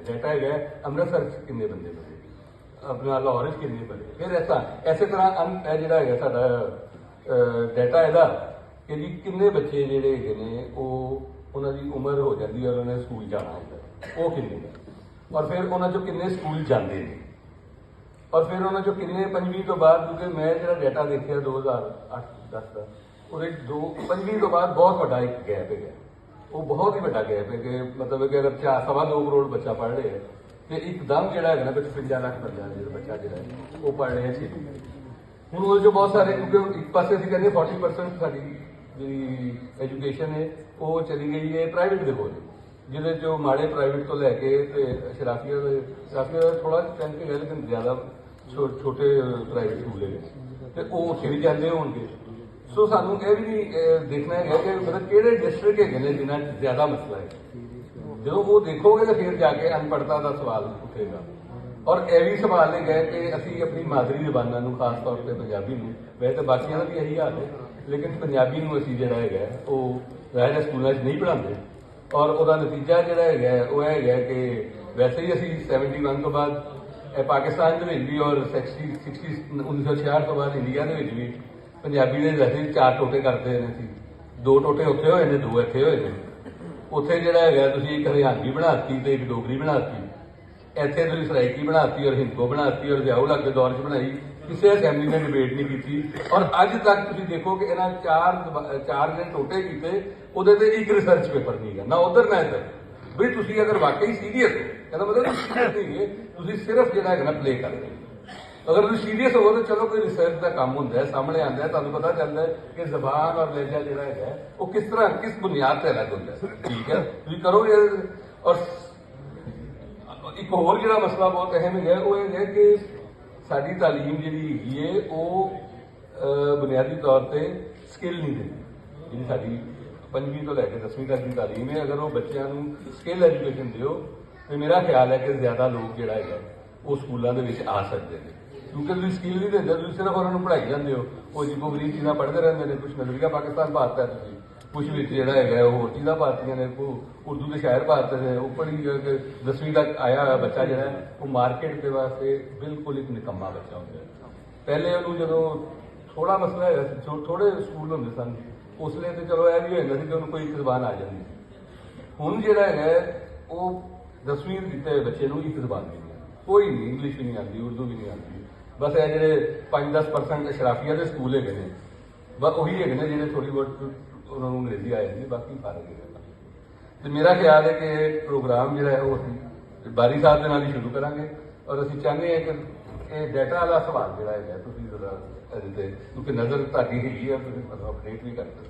Data ਹੈਗਾ ਅੰਮ੍ਰਿਤਸਰ 'ਚ ਕਿੰਨੇ ਬੰਦੇ ਬਣੇ, अपना लाहौर किन्ने बने, फिर ऐसे तरह ਇਹ ਜਿਹੜਾ ਹੈਗਾ ਸਾਡਾ ਡਾਟਾ ਇਹਦਾ ਕਿ ਜੀ ਕਿੰਨੇ ਬੱਚੇ ਜਿਹੜੇ ਹੈਗੇ ਨੇ ਉਹ ਉਹਨਾਂ ਦੀ ਉਮਰ ਹੋ ਜਾਂਦੀ ਹੈ, ਉਹਨਾਂ ਨੇ ਸਕੂਲ ਜਾਣਾ ਹੁੰਦਾ ਉਹ ਕਿੰਨੇ ਨੇ, ਔਰ ਫਿਰ ਉਹਨਾਂ 'ਚੋਂ ਕਿੰਨੇ ਸਕੂਲ ਜਾਂਦੇ ਨੇ, ਔਰ ਫਿਰ ਉਹਨਾਂ 'ਚੋਂ ਕਿੰਨੇ 5ਵੀਂ ਤੋਂ ਬਾਅਦ, ਕਿਉਂਕਿ ਮੈਂ ਜਿਹੜਾ ਡਾਟਾ ਦੇਖਿਆ 2008-10 ਦਾ, ਉਹਦੇ 5ਵੀਂ ਤੋਂ ਬਾਅਦ ਬਹੁਤ ਵੱਡਾ ਇੱਕ ਗੈਪ ਹੈਗਾ, ਉਹ ਬਹੁਤ ਹੀ ਵੱਡਾ ਗੈਪ ਹੈ ਕਿ ਮਤਲਬ ਕਿ ਅਗਰ 2.25 ਕਰੋੜ ਬੱਚਾ ਪੜ੍ਹ ਰਿਹਾ ਹੈ ਤੇ ਇੱਕਦਮ ਜਿਹੜਾ ਹੈਗਾ ਨਾ 55 ਲੱਖ ਬੱਚਾ ਜਿਹੜਾ ਉਹ ਪੜ੍ਹ ਰਿਹਾ ਸੀ। ਹੁਣ ਉਹਦੇ 'ਚੋਂ ਬਹੁਤ ਸਾਰੇ, ਕਿਉਂਕਿ ਇੱਕ ਪਾਸੇ ਅਸੀਂ ਕਹਿੰਦੇ 40% ਸਾਡੀ ਜਿਹੜੀ ਐਜੂਕੇਸ਼ਨ ਹੈ ਉਹ ਚਲੀ ਗਈ ਹੈ ਪ੍ਰਾਈਵੇਟ ਦੇ ਕੋਲ, ਜਿਹਦੇ 'ਚੋਂ ਮਾੜੇ ਪ੍ਰਾਈਵੇਟ ਤੋਂ ਲੈ ਕੇ ਤੇ ਸ਼ਰਾਫੀਆ ਦਾ ਥੋੜ੍ਹਾ ਟੈਂਕ ਹੈ, ਲੇਕਿਨ ਜ਼ਿਆਦਾ ਛੋਟੇ ਪ੍ਰਾਈਵੇਟ ਸਕੂਲ ਹੈਗੇ ਤੇ ਉਹ ਉੱਥੇ ਵੀ ਜਾਂਦੇ ਹੋਣਗੇ। ਸੋ ਸਾਨੂੰ ਇਹ ਵੀ ਦੇਖਣਾ ਹੈਗਾ ਕਿ ਮਤਲਬ ਕਿਹੜੇ ਡਿਸਟ੍ਰਿਕਟ ਹੈਗੇ ਨੇ ਜਿਨ੍ਹਾਂ 'ਚ ਜ਼ਿਆਦਾ ਮਸਲਾ ਹੈ। ਜਦੋਂ ਉਹ ਦੇਖੋਗੇ ਤਾਂ ਫਿਰ ਜਾ ਕੇ ਅਨਪੜ੍ਹਤਾ ਦਾ ਸਵਾਲ ਉੱਠੇਗਾ, ਔਰ ਇਹ ਵੀ ਸਵਾਲ ਹੈਗਾ ਕਿ ਅਸੀਂ ਆਪਣੀ ਮਾਦਰੀ ਜ਼ਬਾਨਾਂ ਨੂੰ, ਖਾਸ ਤੌਰ ਤੇ ਪੰਜਾਬੀ ਨੂੰ, ਵੈਸੇ ਤਾਂ ਬਾਕੀਆਂ ਦਾ ਵੀ ਇਹੀ ਹਾਲ ਹੈ, ਲੇਕਿਨ ਪੰਜਾਬੀ ਨੂੰ ਅਸੀਂ ਜਿਹੜਾ ਹੈਗਾ ਉਹ ਵੈਸੇ ਸਕੂਲਾਂ 'ਚ ਨਹੀਂ ਪੜ੍ਹਾਉਂਦੇ, ਔਰ ਉਹਦਾ ਨਤੀਜਾ ਜਿਹੜਾ ਹੈਗਾ ਉਹ ਇਹ ਹੈਗਾ ਕਿ ਵੈਸੇ ਹੀ ਅਸੀਂ 71 ਤੋਂ ਬਾਅਦ ਪਾਕਿਸਤਾਨ ਦੇ ਵਿੱਚ ਵੀ ਔਰ 1966 ਤੋਂ ਬਾਅਦ ਇੰਡੀਆ ਦੇ ਵਿੱਚ ਵੀ ਪੰਜਾਬੀ ਦੇ ਵੈਸੇ 4 ਟੋਟੇ ਕਰਦੇ ਨੇ ਸੀ, 2 ਟੋਟੇ ਉੱਥੇ ਹੋਏ ਨੇ, 2 ਇੱਥੇ ਹੋਏ ਨੇ। ਉੱਥੇ ਜਿਹੜਾ ਹੈਗਾ ਤੁਸੀਂ ਇੱਕ ਹਰਿਆਣਵੀ ਬਣਾਤੀ ਤੇ ਇੱਕ ਡੋਗਰੀ ਬਣਾਤੀ, ਇੱਥੇ ਤੁਸੀਂ ਸਰਾਇਕੀ ਬਣਾਤੀ ਔਰ ਹਿੰਦਕੋ ਬਣਾਤੀ ਔਰ ਵਿਆਹ ਲੱਗ ਦੇ ਦੌਰ 'ਚ ਬਣਾਈ, ਕਿਸੇ ਅਸੈਂਬਲੀ ਨੇ ਡਿਬੇਟ ਨਹੀਂ ਕੀਤੀ, ਔਰ ਅੱਜ ਤੱਕ ਤੁਸੀਂ ਦੇਖੋ ਕਿ ਇਹਨਾਂ 4 ਜਿਹੜੇ ਟੋਟੇ ਕੀਤੇ ਉਹਦੇ ਤੇ ਇੱਕ ਰਿਸਰਚ ਪੇਪਰ ਨਹੀਂ ਹੈ, ਨਾ ਉਧਰ ਨਾ ਇੱਧਰ। ਵੀ ਤੁਸੀਂ ਅਗਰ ਵਾਕਈ ਸੀਰੀਅਸ ਹੋ, ਇਹਦਾ ਮਤਲਬ ਸੀਰੀਅਸ ਨਹੀਂ ਹੈ, ਤੁਸੀਂ ਸਿਰਫ ਜਿਹੜਾ ਹੈਗਾ ਨਾ ਪਲੇ ਕਰ ਰਹੇ ਹੋ। ਅਗਰ ਤੁਸੀਂ ਸੀਰੀਅਸ ਹੋ ਤਾਂ ਚਲੋ ਕੋਈ ਰਿਸਰਚ ਦਾ ਕੰਮ ਹੁੰਦਾ ਹੈ, ਸਾਹਮਣੇ ਆਉਂਦਾ ਹੈ, ਤੁਹਾਨੂੰ ਪਤਾ ਚੱਲਦਾ ਹੈ ਕਿ ਜ਼ਬਾਨ ਔਰ ਲਹਿਜਾ ਜਿਹੜਾ ਹੈਗਾ ਉਹ ਕਿਸ ਤਰ੍ਹਾਂ ਕਿਸ ਬੁਨਿਆਦ ਤੇ ਅਲੱਗ ਹੁੰਦਾ ਹੈ, ਠੀਕ ਹੈ ਤੁਸੀਂ ਕਰੋ ਇਹ। ਔਰ ਇੱਕ ਹੋਰ ਜਿਹੜਾ ਮਸਲਾ ਬਹੁਤ ਅਹਿਮ ਹੈਗਾ ਉਹ ਇਹ ਹੈ ਕਿ ਸਾਡੀ ਤਾਲੀਮ ਜਿਹੜੀ ਹੈਗੀ ਹੈ ਉਹ ਬੁਨਿਆਦੀ ਤੌਰ ਤੇ ਸਕਿੱਲ ਨਹੀਂ ਦਿੰਦੀ, ਜਿਹੜੀ ਸਾਡੀ 5ਵੀਂ ਤੋਂ ਲੈ ਕੇ 10ਵੀਂ ਤੱਕ ਦੀ ਤਾਲੀਮ ਹੈ। ਅਗਰ ਉਹ ਬੱਚਿਆਂ ਨੂੰ ਸਕਿੱਲ ਐਜੂਕੇਸ਼ਨ ਦਿਓ ਤੇ ਮੇਰਾ ਖਿਆਲ ਹੈ ਕਿ ਜ਼ਿਆਦਾ ਲੋਕ ਜਿਹੜਾ ਹੈਗਾ ਉਹ ਸਕੂਲਾਂ ਦੇ ਵਿੱਚ ਆ ਸਕਦੇ ਨੇ, ਕਿਉਂਕਿ ਤੁਸੀਂ ਸਕਿੱਲ ਨਹੀਂ ਦਿੰਦੇ, ਤੁਸੀਂ ਸਿਰਫ ਉਹਨਾਂ ਨੂੰ ਪੜ੍ਹਾਈ ਜਾਂਦੇ ਹੋ, ਉਹ ਜਿੱਕੋ ਗਰੀਬ ਚੀਜ਼ਾਂ ਪੜ੍ਹਦੇ ਰਹਿੰਦੇ ਨੇ, ਕੁਛ ਨਜ਼ਰੀਆ ਪਾਕਿਸਤਾਨ ਪਾਤਾ ਤੁਸੀਂ, ਕੁਛ ਵਿੱਚ ਜਿਹੜਾ ਹੈਗਾ ਉਹ ਹੋਰ ਚੀਜ਼ਾਂ ਪਾਤੀਆਂ ਨੇ, ਉਰਦੂ ਦੇ ਸ਼ਾਇਰ ਪਾਤੇ ਨੇ, ਉਹ ਪੜ੍ਹੀ 10ਵੀਂ ਤੱਕ ਆਇਆ ਹੋਇਆ ਬੱਚਾ ਜਿਹੜਾ ਉਹ ਮਾਰਕੀਟ ਦੇ ਵਾਸਤੇ ਬਿਲਕੁਲ ਇੱਕ ਨਿਕੰਮਾ ਬੱਚਾ ਹੁੰਦਾ ਹੈ। ਪਹਿਲੇ ਉਹਨੂੰ ਜਦੋਂ ਥੋੜਾ ਮਸਲਾ ਹੈਗਾ ਸੀ, ਥੋੜੇ ਸਕੂਲ ਹੁੰਦੇ ਸਨ, ਉਸ ਲਈ ਤੇ ਚਲੋ ਇਹ ਵੀ ਹੋ ਜਾਂਦਾ ਸੀ ਕਿ ਉਹਨੂੰ ਕੋਈ ਜ਼ਬਾਨ ਆ ਜਾਂਦੀ ਸੀ। ਹੁਣ ਜਿਹੜਾ ਹੈਗਾ ਉਹ 10ਵੀਂ ਦਿੱਤੇ ਹੋਏ ਬੱਚੇ ਨੂੰ ਇੱਕ ਜ਼ਬਾਨ ਨਹੀਂ, ਕੋਈ ਨਹੀਂ, ਇੰਗਲਿਸ਼ ਵੀ ਨਹੀਂ ਆਉਂਦੀ, ਉਰਦੂ ਵੀ ਨਹੀਂ ਆਉਂਦੀ, ਬਸ ਇਹ ਜਿਹੜੇ 5-10% ਸ਼ਰਾਫੀਆ ਦੇ ਸਕੂਲ ਹੈਗੇ ਨੇ ਬਸ ਉਹੀ ਹੈਗੇ ਨੇ ਜਿਹੜੇ ਥੋੜੀ ਬਹੁਤ ਉਹਨਾਂ ਨੂੰ ਅੰਗਰੇਜ਼ੀ ਆ ਜਾਂਦੀ, ਬਾਕੀ ਫਰਕ ਹੈਗਾ। ਤੇ ਮੇਰਾ ਖਿਆਲ ਹੈ ਕਿ ਇਹ ਪ੍ਰੋਗਰਾਮ ਜਿਹੜਾ ਹੈ ਉਹ ਅਸੀਂ ਬਾਰੀ ਸਾਹਿਬ ਦੇ ਨਾਲ ਹੀ ਸ਼ੁਰੂ ਕਰਾਂਗੇ, ਔਰ ਅਸੀਂ ਚਾਹੁੰਦੇ ਹਾਂ ਕਿ ਇਹ ਡਾਟਾ ਵਾਲਾ ਸਵਾਲ ਜਿਹੜਾ ਹੈਗਾ ਤੁਸੀਂ ਜ਼ਰਾ ਇਹਦੇ ਤੇ, ਕਿਉਂਕਿ ਨਜ਼ਰ ਤੁਹਾਡੀ ਹੈਗੀ ਹੈ, ਤੁਸੀਂ ਅਪਡੇਟ ਵੀ ਕਰ ਸਕਦੇ।